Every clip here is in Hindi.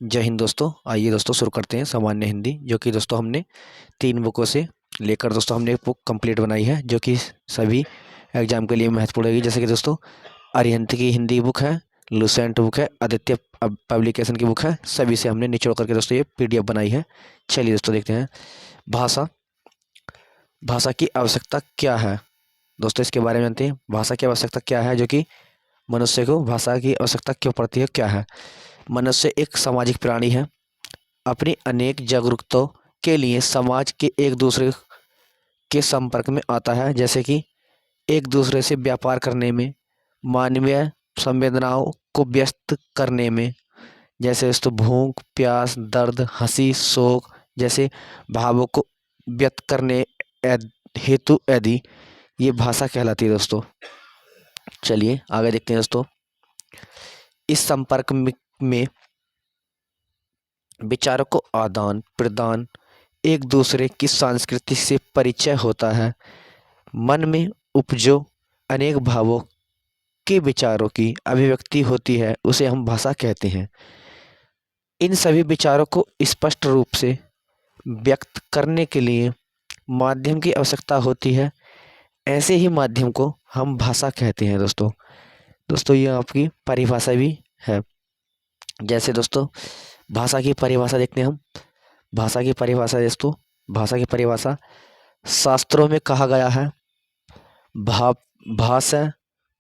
जय हिंद दोस्तों। आइए दोस्तों शुरू करते हैं सामान्य हिंदी, जो कि दोस्तों हमने 3 बुकों से लेकर दोस्तों हमने एक बुक कंप्लीट बनाई है, जो कि सभी एग्जाम के लिए महत्वपूर्ण रहेगी। जैसे कि दोस्तों अरिहंत की हिंदी बुक है, लुसेंट बुक है, आदित्य पब्लिकेशन की बुक है। सभी से हमने निचोड़ करके दोस्तों ये PDF बनाई है। चलिए दोस्तों देखते हैं। भाषा भाषा की आवश्यकता क्या है दोस्तों, इसके बारे में जानते हैं। भाषा की आवश्यकता क्या है, जो कि मनुष्य को भाषा की आवश्यकता क्यों पड़ती है, क्या है। मनुष्य एक सामाजिक प्राणी है। अपनी अनेक जागरूकताओं के लिए समाज के एक दूसरे के संपर्क में आता है, जैसे कि एक दूसरे से व्यापार करने में, मानवीय संवेदनाओं को व्यक्त करने में, जैसे दोस्तों भूख, प्यास, दर्द, हंसी, शोक जैसे भावों को व्यक्त करने हेतु आदि ये भाषा कहलाती है दोस्तों। चलिए आगे देखते हैं दोस्तों। इस संपर्क में विचारों को आदान प्रदान, एक दूसरे की संस्कृति से परिचय होता है। मन में उपजो अनेक भावों के विचारों की अभिव्यक्ति होती है, उसे हम भाषा कहते हैं। इन सभी विचारों को स्पष्ट रूप से व्यक्त करने के लिए माध्यम की आवश्यकता होती है। ऐसे ही माध्यम को हम भाषा कहते हैं दोस्तों। दोस्तों ये आपकी परिभाषा भी है। जैसे दोस्तों भाषा की परिभाषा देखते हैं हम। भाषा की परिभाषा दोस्तों, भाषा की परिभाषा शास्त्रों में कहा गया है। भाषा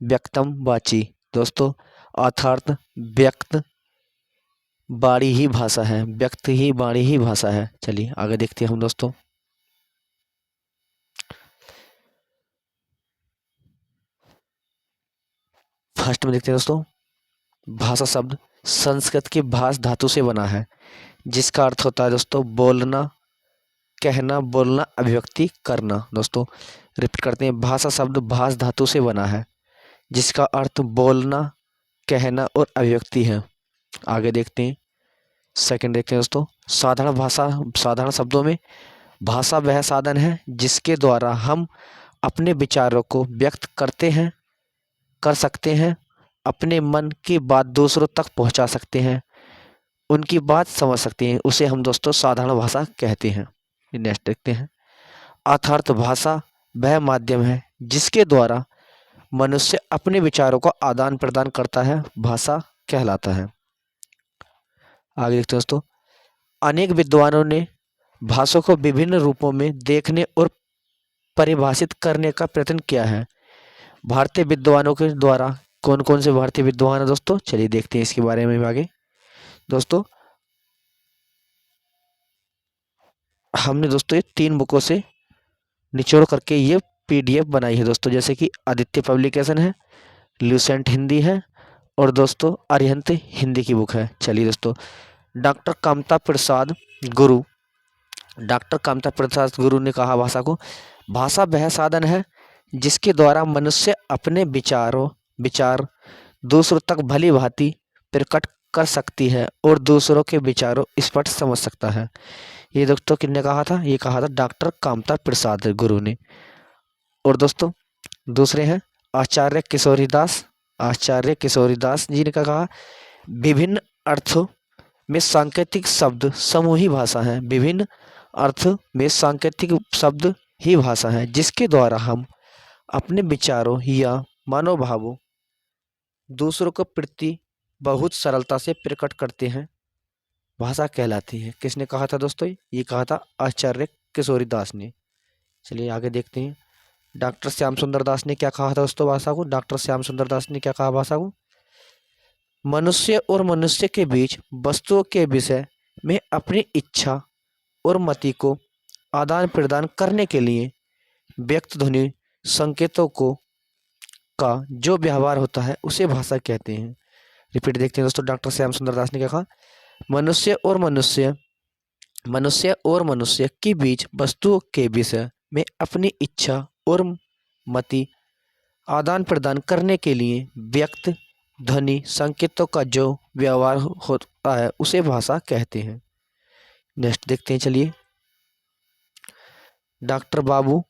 व्यक्तम वाची दोस्तों, अर्थात व्यक्त वाणी ही भाषा है, व्यक्त ही वाणी ही भाषा है। चलिए आगे देखते हैं हम दोस्तों। फर्स्ट में देखते हैं दोस्तों, भाषा शब्द संस्कृत के भाष धातु से बना है, जिसका अर्थ होता है दोस्तों बोलना, कहना, बोलना, अभिव्यक्ति करना। दोस्तों रिपीट करते हैं। भाषा शब्द भाष धातु से बना है, जिसका अर्थ बोलना, कहना और अभिव्यक्ति है। आगे देखते हैं। सेकंड देखते हैं दोस्तों, साधारण भाषा। साधारण शब्दों में भाषा वह साधन है जिसके द्वारा हम अपने विचारों को व्यक्त कर सकते हैं, अपने मन की बात दूसरों तक पहुंचा सकते हैं, उनकी बात समझ सकते हैं, उसे हम दोस्तों साधारण भाषा कहते हैं। नेक्स्ट देखते हैं। अर्थात भाषा वह माध्यम है जिसके द्वारा मनुष्य अपने विचारों का आदान प्रदान करता है, भाषा कहलाता है। आगे देखते हैं दोस्तों। अनेक विद्वानों ने भाषा को विभिन्न रूपों में देखने और परिभाषित करने का प्रयत्न किया है। भारतीय विद्वानों के द्वारा कौन कौन से भारतीय विद्वान हैं दोस्तों, चलिए देखते हैं इसके बारे में आगे। दोस्तों हमने दोस्तों ये 3 बुकों से निचोड़ करके ये PDF बनाई है दोस्तों, जैसे कि आदित्य पब्लिकेशन है, लुसेंट हिंदी है और दोस्तों अरिहंत हिंदी की बुक है। चलिए दोस्तों, डॉक्टर कामता प्रसाद गुरु डॉक्टर कामता प्रसाद गुरु ने कहा भाषा वह साधन है जिसके द्वारा मनुष्य अपने विचार दूसरों तक भली भांति प्रकट कर सकती है और दूसरों के विचारों स्पष्ट समझ सकता है। ये दोस्तों किसने कहा था, ये कहा था डॉक्टर कामता प्रसाद गुरु ने। और दोस्तों दूसरे हैं आचार्य किशोरीदास जी ने कहा विभिन्न अर्थों में सांकेतिक शब्द समूह ही भाषा है। विभिन्न अर्थ में सांकेतिक शब्द ही भाषा है जिसके द्वारा हम अपने विचारों या मनोभावों दूसरों को प्रति बहुत सरलता से प्रकट करते हैं, भाषा कहलाती है। किसने कहा था दोस्तों, ये कहा था आचार्य किशोरीदास ने। चलिए आगे देखते हैं। डॉक्टर श्याम सुंदर दास ने क्या कहा था दोस्तों भाषा को। डॉक्टर श्याम सुंदर दास ने क्या कहा भाषा को, मनुष्य और मनुष्य के बीच वस्तुओं के विषय में अपनी इच्छा और मति को आदान प्रदान करने के लिए व्यक्त ध्वनि संकेतों को का जो व्यवहार होता है उसे भाषा कहते हैं। रिपीट देखते हैं दोस्तों। डॉक्टर श्याम सुंदर दास ने क्या कहा, मनुष्य और मनुष्य के बीच वस्तुओं के विषय में अपनी इच्छा और मति आदान प्रदान करने के लिए व्यक्त ध्वनि संकेतों का जो व्यवहार होता है उसे भाषा कहते हैं। नेक्स्ट देखते हैं। चलिए डॉक्टर बाबू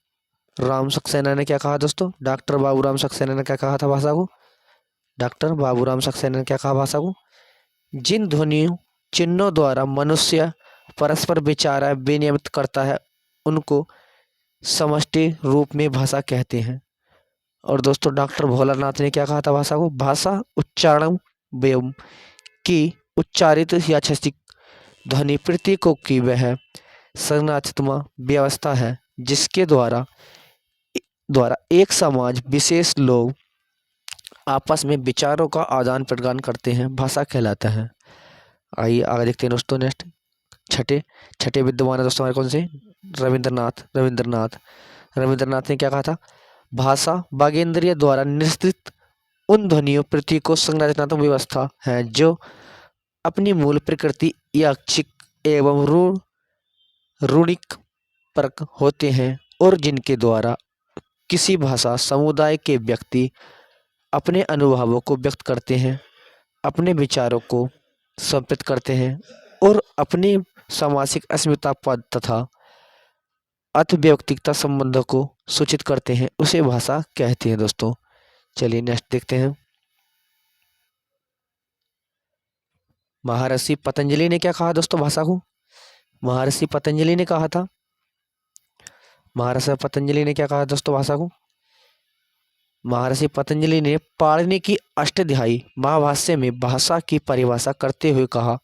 राम सक्सेना ने क्या कहा दोस्तों, डॉक्टर बाबू राम सक्सेना ने क्या कहा था भाषा को। डॉक्टर बाबू राम सक्सेना ने क्या कहा भाषा को, जिन ध्वनियों चिन्हों द्वारा मनुष्य परस्पर विचार विनिमय करता है उनको समष्टि रूप में भाषा कहते हैं। और दोस्तों डॉक्टर भोलानाथ ने क्या कहा था भाषा को? भाषा उच्चारण व्यम की उच्चारित या छसिक ध्वनि प्रतीकों की वह संरचनात्मक व्यवस्था है जिसके द्वारा एक समाज विशेष लोग आपस में विचारों का आदान प्रदान करते हैं, भाषा कहलाता है। आइए आगे देखते हैं दोस्तों। नेक्स्ट छठे विद्वान है दोस्तों हमारे कौन से? रविंद्रनाथ ने क्या कहा था? भाषा वागेंद्रिय द्वारा निश्चित उन ध्वनियों प्रतीकों संरचनात्मक व्यवस्था है जो अपनी मूल प्रकृति याक्षिक एवं रूढ़िक परक होते हैं और जिनके द्वारा किसी भाषा समुदाय के व्यक्ति अपने अनुभवों को व्यक्त करते हैं, अपने विचारों को संप्रेषित करते हैं और अपनी सामाजिक अस्मिता पद तथा अर्थव्यक्तिगत संबंधों को सूचित करते हैं, उसे भाषा कहते हैं दोस्तों। चलिए नेक्स्ट देखते हैं। महर्षि पतंजलि ने क्या कहा दोस्तों भाषा को? महर्षि पतंजलि ने कहा था, महर्षि पतंजलि ने क्या कहा दोस्तों भाषा को? महर्षि पतंजलि ने पाणिनि की अष्टाध्यायी महाभाष्य में भाषा की परिभाषा करते हुए कहा,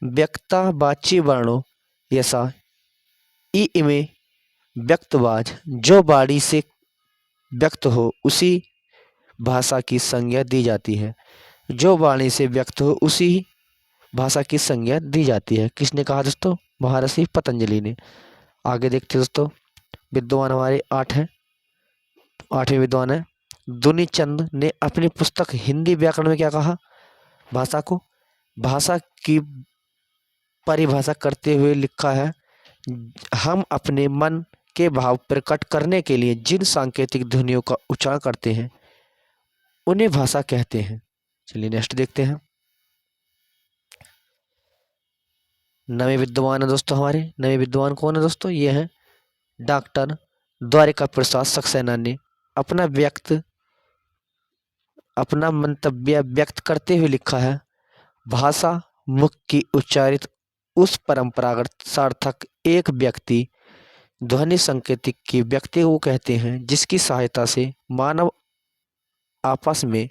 व्यक्ता वाची वर्णों यसा इमे व्यक्तवाज, जो वाणी से व्यक्त हो उसी भाषा की संज्ञा दी जाती है। जो वाणी से व्यक्त हो उसी भाषा की संज्ञा दी जाती है। किसने कहा दोस्तों? महर्षि पतंजलि ने। आगे देखते दोस्तों। विद्वान हमारे 8 हैं, 8वें विद्वान है दुनीचंद ने अपनी पुस्तक हिंदी व्याकरण में क्या कहा भाषा को? भाषा की परिभाषा करते हुए लिखा है, हम अपने मन के भाव प्रकट करने के लिए जिन सांकेतिक ध्वनियों का उच्चारण करते हैं उन्हें भाषा कहते हैं। चलिए नेक्स्ट देखते हैं। नवे विद्वान है दोस्तों हमारे। नवे विद्वान कौन है दोस्तों? ये हैं डॉक्टर द्वारिका प्रसाद सक्सेना ने अपना मंतव्य व्यक्त करते हुए लिखा है, भाषा मुख की उच्चारित उस परंपरागत सार्थक एक व्यक्ति ध्वनि संकेतिक की व्यक्ति को कहते हैं जिसकी सहायता से मानव आपस में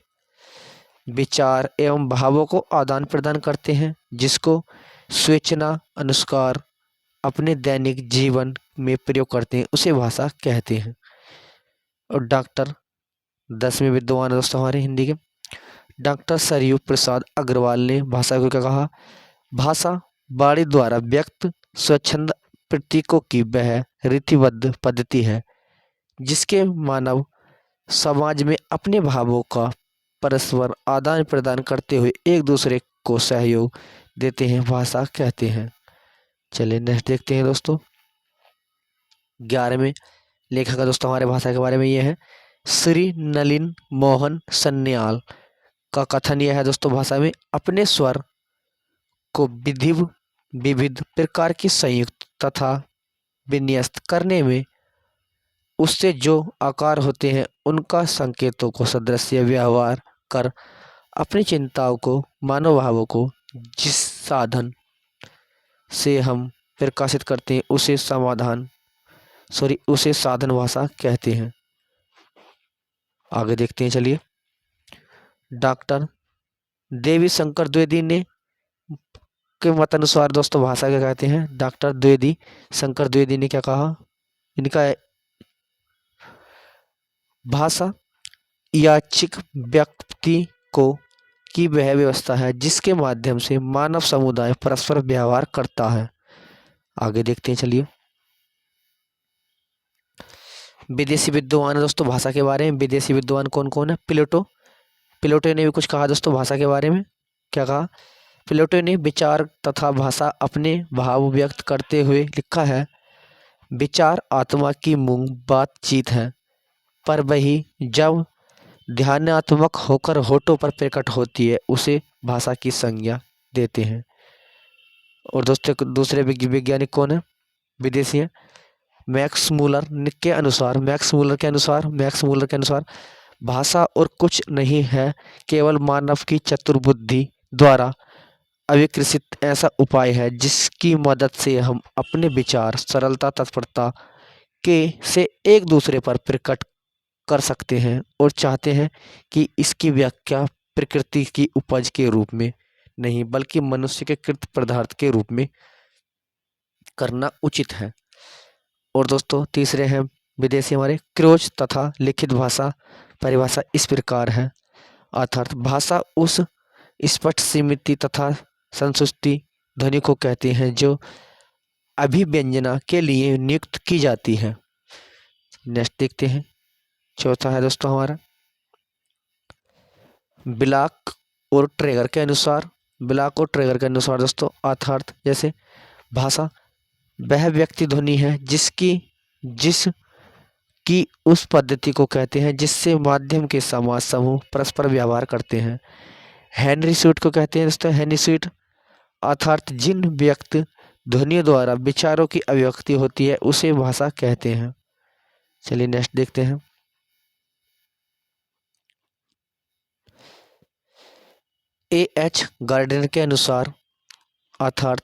विचार एवं भावों को आदान प्रदान करते हैं, जिसको स्वेच्छा अनुसार अपने दैनिक जीवन में प्रयोग करते हैं, उसे भाषा कहते हैं। और डॉक्टर 10वें विद्वान दोस्तों हमारे हिंदी के डॉक्टर सरयू प्रसाद अग्रवाल ने भाषा को क्या कहा? भाषा वाणी द्वारा व्यक्त स्वच्छंद प्रतीकों की वह रीतिबद्ध पद्धति है जिसके मानव समाज में अपने भावों का परस्पर आदान प्रदान करते हुए एक दूसरे को सहयोग देते हैं, भाषा कहते हैं। चलिए नेक्स्ट देखते हैं दोस्तों। 11वें लेखक का दोस्तों हमारे भाषा के बारे में ये है श्री नलिन मोहन सन्याल का कथन यह है दोस्तों, भाषा में अपने स्वर को विविध प्रकार की संयुक्त तथा विन्यस्त करने में उससे जो आकार होते हैं उनका संकेतों को सदृश्य व्यवहार कर अपनी चिंताओं को मनोभावों को जिस साधन से हम प्रकाशित करते हैं उसे साधन भाषा कहते हैं। आगे देखते हैं। चलिए डॉक्टर देवी शंकर द्विवेदी ने के मत अनुसार दोस्तों भाषा क्या कहते हैं? डॉक्टर देवी शंकर द्विवेदी ने क्या कहा? इनका भाषा याचिक व्यक्ति को की वह व्यवस्था है जिसके माध्यम से मानव समुदाय परस्पर व्यवहार करता है। आगे देखते हैं। चलिए विदेशी विद्वान दोस्तों भाषा के बारे में। विदेशी विद्वान कौन कौन है? प्लेटो ने भी कुछ कहा दोस्तों भाषा के बारे में। क्या कहा? प्लेटो ने विचार तथा भाषा अपने भाव व्यक्त करते हुए लिखा है, विचार आत्मा की मूल बातचीत है, पर वही जब ध्यानात्मक होकर होठों पर प्रकट होती है उसे भाषा की संज्ञा देते हैं। और दोस्तों दूसरे वैज्ञानिक कौन है? विदेशी है मैक्स मूलर के अनुसार भाषा और कुछ नहीं है, केवल मानव की चतुर बुद्धि द्वारा अविकसित ऐसा उपाय है जिसकी मदद से हम अपने विचार सरलता तत्परता के से एक दूसरे पर प्रकट कर सकते हैं और चाहते हैं कि इसकी व्याख्या प्रकृति की उपज के रूप में नहीं बल्कि मनुष्य के कृत पदार्थ के रूप में करना उचित है। और दोस्तों तीसरे हैं विदेशी हमारे क्रोज तथा लिखित भाषा परिभाषा इस प्रकार है। अर्थात भाषा उस स्पष्ट सीमित तथा संतुष्टि ध्वनि को कहते हैं जो अभिव्यंजना के लिए नियुक्त की जाती है। नेक्स्ट देखते हैं। चौथा है दोस्तों हमारा ब्लॉक और ट्रेगर के अनुसार। ब्लॉक और ट्रेगर के अनुसार दोस्तों अर्थात जैसे भाषा वह व्यक्ति ध्वनि है जिसकी उस पद्धति को कहते हैं जिससे माध्यम के समाज समूह परस्पर व्यवहार करते हैं। हेनरी स्वीट को कहते हैं दोस्तों हेनरी स्वीट अर्थात जिन व्यक्त ध्वनियों द्वारा विचारों की अभिव्यक्ति होती है उसे भाषा कहते हैं। चलिए नेक्स्ट देखते हैं। एएच गार्डनर के अनुसार अर्थात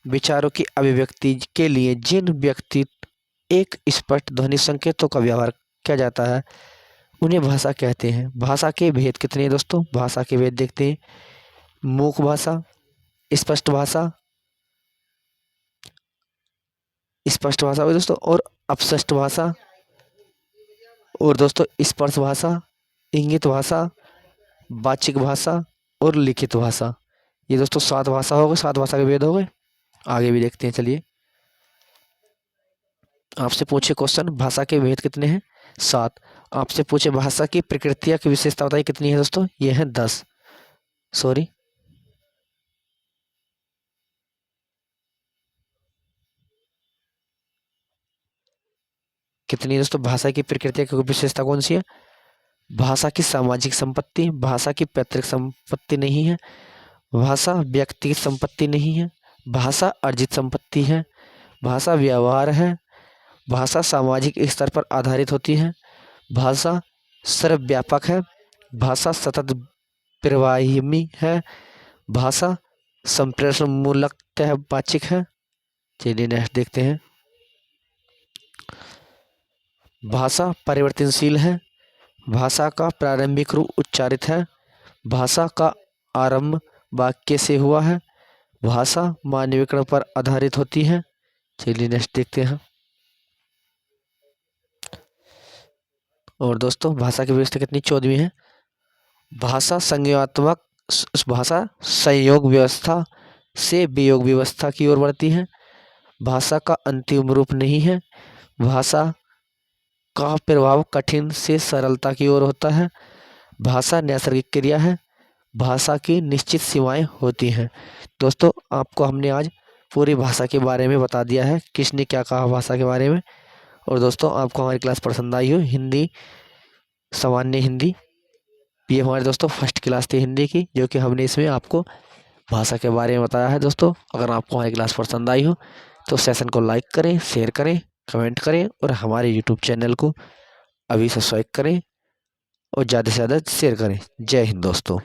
विचारों की अभिव्यक्ति के लिए जिन व्यक्ति एक स्पष्ट ध्वनि संकेतों का व्यवहार किया जाता है उन्हें भाषा कहते हैं। भाषा के भेद कितने हैं दोस्तों? भाषा के भेद देखते हैं। मूक भाषा, स्पष्ट भाषा हुई दोस्तों, और अपस्पष्ट भाषा, और दोस्तों स्पर्श भाषा, इंगित भाषा, वाचिक भाषा और लिखित भाषा। ये दोस्तों 7 भाषा हो गए, 7 भाषा के भेद हो गए। आगे भी देखते हैं। चलिए आपसे पूछे क्वेश्चन भाषा के भेद कितने हैं? 7। आपसे पूछे भाषा की प्रकृतिया की विशेषता बताइए कितनी है दोस्तों? ये है 10। सॉरी कितनी है दोस्तों? भाषा की प्रकृति की विशेषता कौन सी है? भाषा की सामाजिक संपत्ति, भाषा की पैतृक संपत्ति नहीं है, भाषा व्यक्तिगत संपत्ति नहीं है, भाषा अर्जित संपत्ति है, भाषा व्यवहार है, भाषा सामाजिक स्तर पर आधारित होती है, भाषा सर्वव्यापक है, भाषा सतत प्रवाहिमी है, भाषा संप्रेषणमूलक वाचिक है। चलिए नेक्स्ट देखते हैं। भाषा परिवर्तनशील है, भाषा का प्रारंभिक रूप उच्चारित है, भाषा का आरंभ वाक्य से हुआ है, भाषा मानवीकरण पर आधारित होती है। चलिए नेक्स्ट देखते हैं। और दोस्तों भाषा की व्यवस्था कितनी? 14वीं है। भाषा संज्ञात्मक भाषा संयोग व्यवस्था से वियोग व्यवस्था की ओर बढ़ती है, भाषा का अंतिम रूप नहीं है, भाषा का प्रभाव कठिन से सरलता की ओर होता है, भाषा नैसर्गिक क्रिया है, भाषा की निश्चित सीमाएं होती हैं। दोस्तों आपको हमने आज पूरी भाषा के बारे में बता दिया है, किसने क्या कहा भाषा के बारे में। और दोस्तों आपको हमारी क्लास पसंद आई हो, हिंदी सामान्य हिंदी, ये हमारे दोस्तों फर्स्ट क्लास थी हिंदी की, जो कि हमने इसमें आपको भाषा के बारे में बताया है। दोस्तों अगर आपको हमारी क्लास पसंद आई हो तो सेशन को लाइक करें, शेयर करें, कमेंट करें और हमारे यूट्यूब चैनल को अभी सब्सक्राइब करें और ज़्यादा से ज़्यादा शेयर करें। जय हिंद दोस्तों।